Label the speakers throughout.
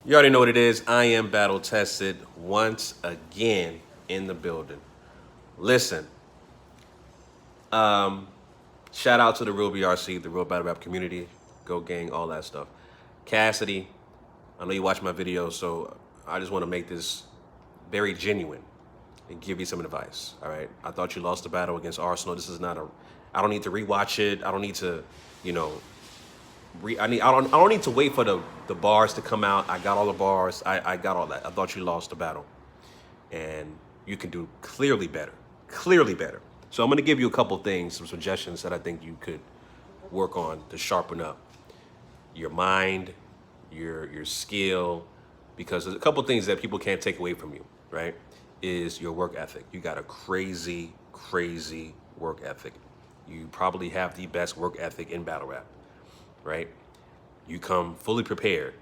Speaker 1: You already know what it is. I am battle tested once again in the building. Listen, um, shout out to the real BRC, the real battle rap community, Go Gang, all that stuff. Cassidy, I know you watch my videos, so I just want to make this very genuine and give you some advice. All right, I thought you lost the battle against Arsenal. This is not a. I don't need to rewatch it. I don't need to, you know, I don't need to wait for the bars to come out. I got all the bars. I got all that. I thought you lost the battle, and you can do clearly better. Clearly better. So I'm gonna give you a couple things, some suggestions that I think you could work on to sharpen up your mind, your skill, because there's a couple things that people can't take away from you, right? Is your work ethic. You got a crazy work ethic. You probably have the best work ethic in battle rap, right? You come fully prepared.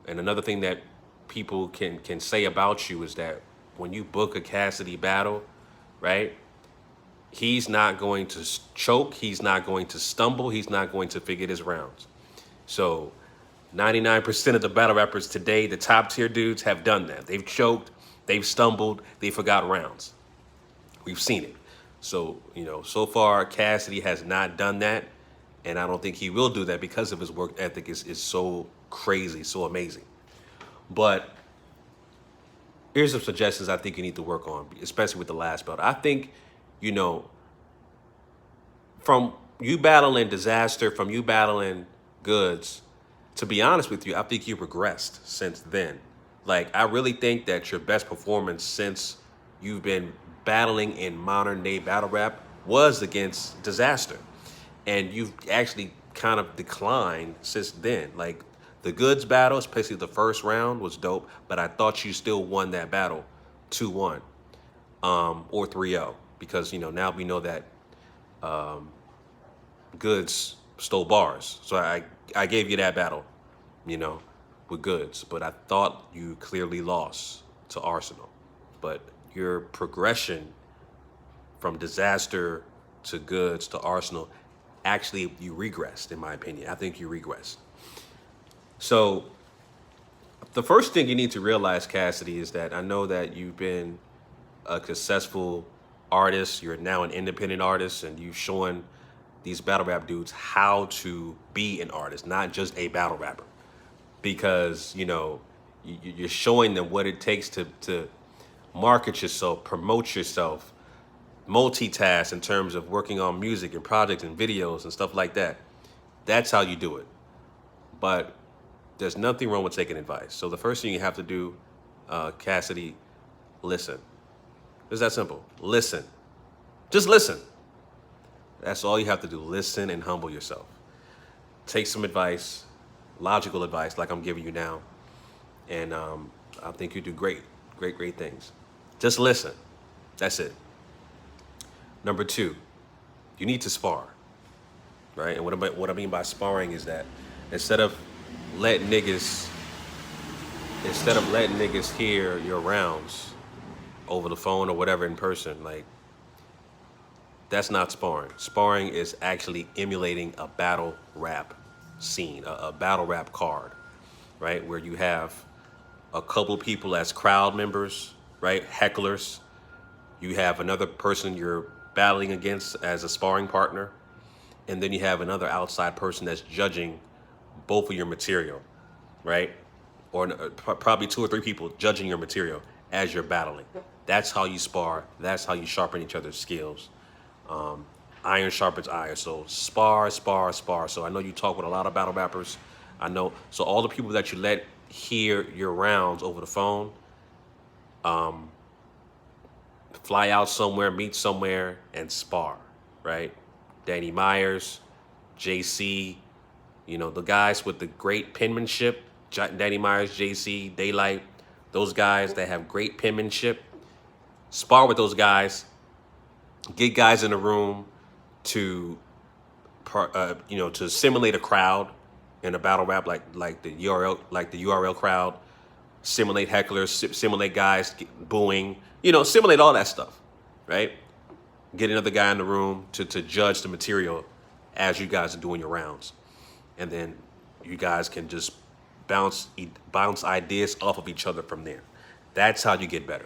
Speaker 1: And another thing that people can say about you is that when you book a Cassidy battle, right? He's not going to choke, he's not going to stumble, he's not going to forget his rounds. So 99% of the battle rappers today, the top tier dudes, have done that. They've choked, they've stumbled, they forgot rounds. We've seen it. So, so far Cassidy has not done that. And I don't think he will do that because of his work ethic is so crazy, so amazing. But here's some suggestions I think you need to work on, especially with the last belt. I think, you know, from you battling Disaster, from you battling Goods, to be honest with you, I think you regressed since then. Like, I really think that your best performance since you've been battling in modern day battle rap was against Disaster. And you've actually kind of declined since then. Like, the Goods battle, especially the first round, was dope, but I thought you still won that battle 2-1 or 3-0 because, now we know that Goods stole bars. So I gave you that battle, with Goods, but I thought you clearly lost to Arsenal. But your progression from Disaster to Goods to Arsenal, actually you regressed, in my opinion. I think you regressed. So the first thing you need to realize, Cassidy, is that I know that you've been a successful artist. You're now an independent artist, and you've shown these battle rap dudes how to be an artist, not just a battle rapper. Because, you're showing them what it takes to market yourself, promote yourself, multitask in terms of working on music and projects and videos and stuff like that. That's how you do it. But there's nothing wrong with taking advice. So the first thing you have to do, Cassidy, listen. It's that simple. Listen. Just listen. That's all you have to do. Listen and humble yourself. Take some advice, logical advice like I'm giving you now. And I think you do great things. Just listen. That's it. Number 2, you need to spar, right? And what I mean by sparring is that instead of letting niggas hear your rounds over the phone or whatever in person, like, that's not sparring. Sparring is actually emulating a battle rap scene, a battle rap card, right? Where you have a couple people as crowd members, right? Hecklers. You have another person you're battling against as a sparring partner. And then you have another outside person that's judging both of your material, right? Or probably 2 or 3 people judging your material as you're battling. That's how you spar. That's how you sharpen each other's skills. Iron sharpens iron. So spar. So I know you talk with a lot of battle rappers. I know. So all the people that you let hear your rounds over the phone, fly out somewhere, meet somewhere, and spar, right? Danny Myers, JC, the guys with the great penmanship, Danny Myers, JC, Daylight, those guys that have great penmanship, spar with those guys, get guys in the room to, to simulate a crowd in a battle rap like the URL crowd, simulate hecklers, simulate guys booing, simulate all that stuff, right? Get another guy in the room to judge the material as you guys are doing your rounds. And then you guys can just bounce ideas off of each other from there. That's how you get better.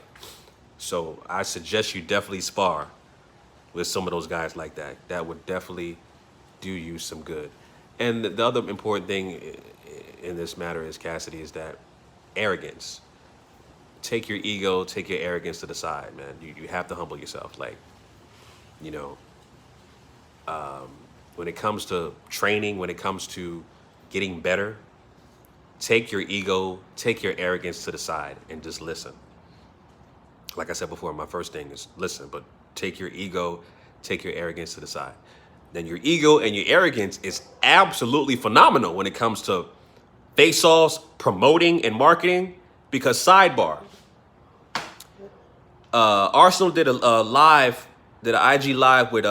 Speaker 1: So I suggest you definitely spar with some of those guys like that. That would definitely do you some good. And the other important thing in this matter is, Cassidy, is that arrogance. Take your ego, take your arrogance to the side, man. You have to humble yourself. Like, you know, when it comes to training, when it comes to getting better, take your ego, take your arrogance to the side and just listen. Like I said before, my first thing is listen, but take your ego, take your arrogance to the side. Then your ego and your arrogance is absolutely phenomenal when it comes to face-offs, promoting, and marketing. Because sidebar, Arsenal did an IG live with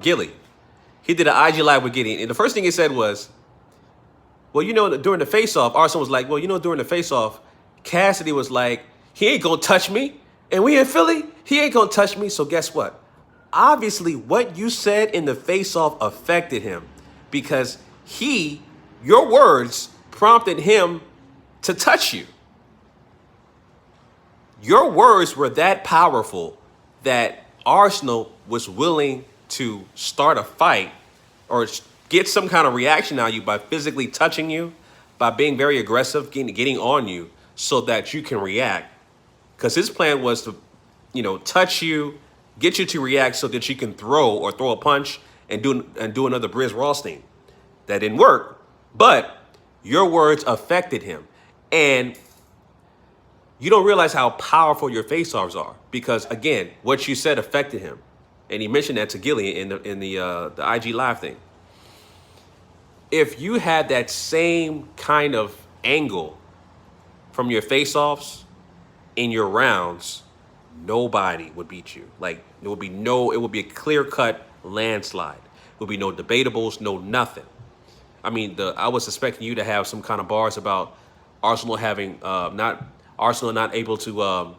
Speaker 1: Gilly. He did an IG live with Gilly, and the first thing he said was, well, you know, during the face-off, Arsenal was like, well, you know, during the face-off, Cassidy was like, he ain't gonna touch me. And we in Philly, he ain't gonna touch me. So guess what? Obviously, what you said in the face-off affected him, because your words prompted him to touch you. Your words were that powerful that Arsenal was willing to start a fight or get some kind of reaction out of you by physically touching you, by being very aggressive, getting on you so that you can react. Because his plan was to, you know, touch you, get you to react so that you can throw a punch and do another Briz Rothstein. That didn't work, but your words affected him. And you don't realize how powerful your face-offs are, because again, what you said affected him. And he mentioned that to Gilly in the IG live thing. If you had that same kind of angle from your face-offs in your rounds, nobody would beat you. Like, it would be a clear-cut landslide. There would be no debatables, no nothing. I mean, I was expecting you to have some kind of bars about Arsenal not able to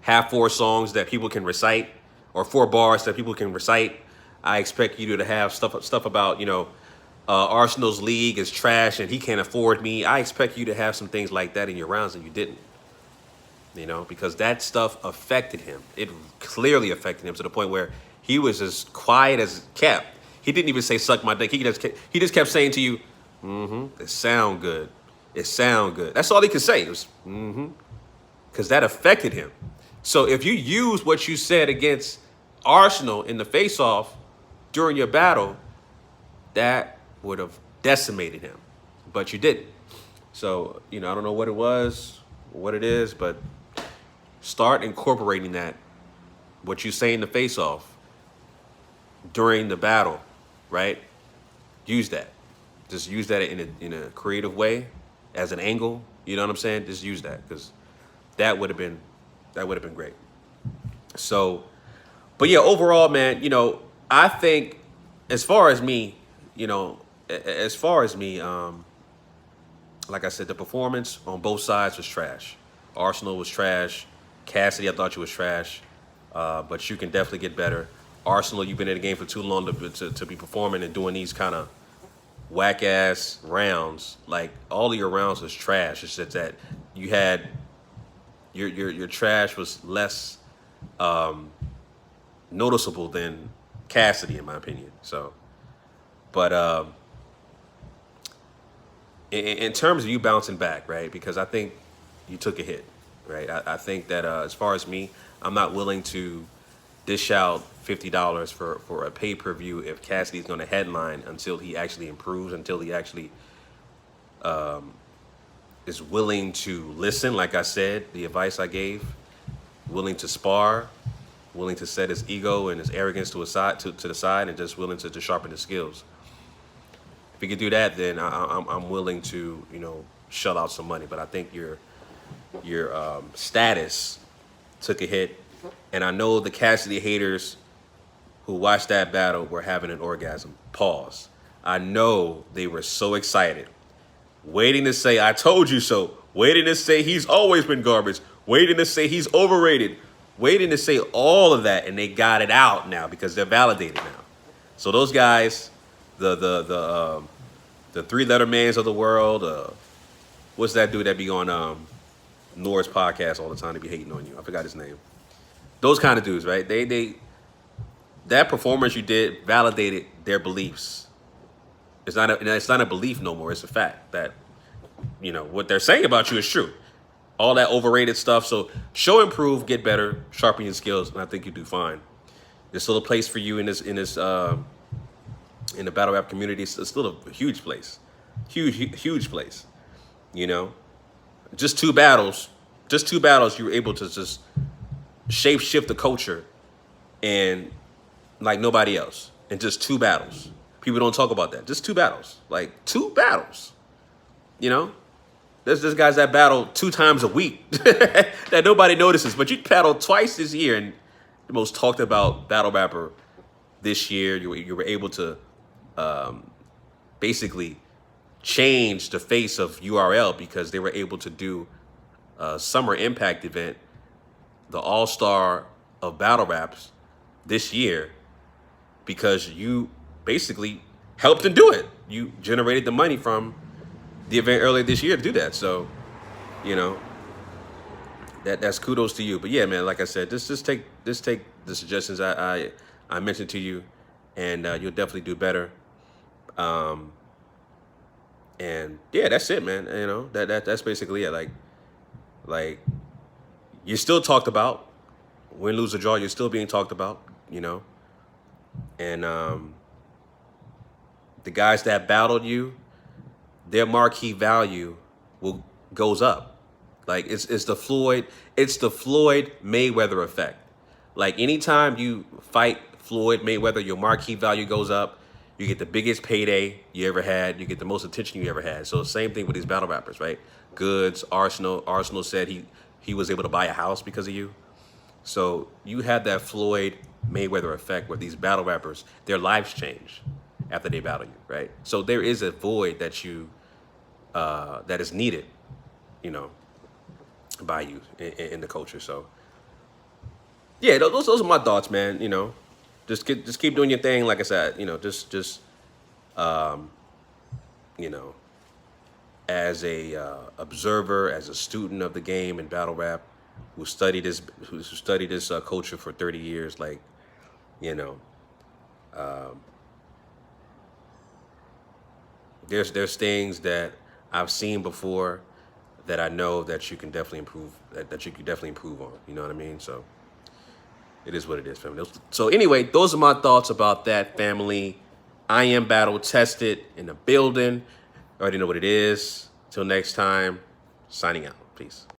Speaker 1: have 4 songs that people can recite, or 4 bars that people can recite. I expect you to have stuff about, you know, Arsenal's league is trash and he can't afford me. I expect you to have some things like that in your rounds, and you didn't. You know, because that stuff affected him. It clearly affected him to the point where he was as quiet as kept. He didn't even say "suck my dick." He just kept saying to you, "Mm-hmm, it sound good. It sound good." That's all he could say. It was "mm-hmm," because that affected him. So if you use what you said against Arsenal in the face-off during your battle, that would have decimated him, but you didn't. So, you know, I don't know what it was, what it is, but start incorporating that, what you say in the face-off during the battle, right? Use that. Just use that in a creative way, as an angle. You know what I'm saying? Just use that, because that would have been great. So, but yeah, overall, man, you know, I think as far as me, like I said, the performance on both sides was trash. Arsenal was trash. Cassidy, I thought you was trash. But you can definitely get better. Arsenal, you've been in the game for too long to be performing and doing these kind of whack-ass rounds. Like, all of your rounds was trash. It's just that you had your trash was less noticeable than Cassidy, in my opinion. So, but in terms of you bouncing back, right? Because I think you took a hit, right? I think that as far as me, I'm not willing to dish out $50 for a pay-per-view if Cassidy's going to headline until he actually improves, until he actually is willing to listen. Like I said, the advice I gave, willing to spar, willing to set his ego and his arrogance to the side, and just willing to sharpen his skills. If he could do that, then I'm willing to, you know, shell out some money. But I think your status took a hit, and I know the Cassidy haters who watched that battle were having an orgasm. Pause. I know they were so excited, waiting to say, "I told you so," waiting to say he's always been garbage, waiting to say he's overrated, waiting to say all of that, and they got it out now because they're validated now. So those guys, the the three-letter mans of the world. What's that dude that be on Nora's podcast all the time to be hating on you? I forgot his name. Those kind of dudes, right? They that performance you did validated their beliefs. It's not a belief no more. It's a fact that, you know, what they're saying about you is true. All that overrated stuff. So show, improve, get better, sharpen your skills, and I think you do fine. There's still a place for you in the battle rap community. It's still a huge place, huge place. You know, just two battles, you were able to just shape shift the culture, and like nobody else. In just two battles, people don't talk about that. Just two battles, like two battles. You know, there's guys that battle 2 times a week that nobody notices, but you battled twice this year, and the most talked about battle rapper this year. You were able to basically change the face of URL because they were able to do a summer impact event, the all-star of battle raps this year, because you basically helped them do it. You generated the money from the event earlier this year to do that. So, you know, that's kudos to you. But yeah, man, like I said, just take the suggestions I mentioned to you, and you'll definitely do better. And yeah, that's it, man. You know, that's basically it. Like you're still talked about. Win, lose, or draw, you're still being talked about, you know. And the guys that battled you, their marquee value goes up. Like it's the Floyd Mayweather effect. Like anytime you fight Floyd Mayweather, your marquee value goes up. You get the biggest payday you ever had. You get the most attention you ever had. So same thing with these battle rappers, right? Goods, Arsenal said he was able to buy a house because of you. So you have that Floyd Mayweather effect where these battle rappers, their lives change after they battle you, right? So there is a void that that is needed, you know, by you in the culture. So yeah, those are my thoughts, man. You know, just keep doing your thing. Like I said, you know, just you know, as a observer, as a student of the game and battle rap, who studied this culture for 30 years, like, you know, there's things that I've seen before that I know that you can definitely improve, that you can definitely improve on. You know what I mean? So it is what it is, family. So anyway, those are my thoughts about that, family. I am battle tested in the building. Already know what it is. Till next time, signing out. Peace.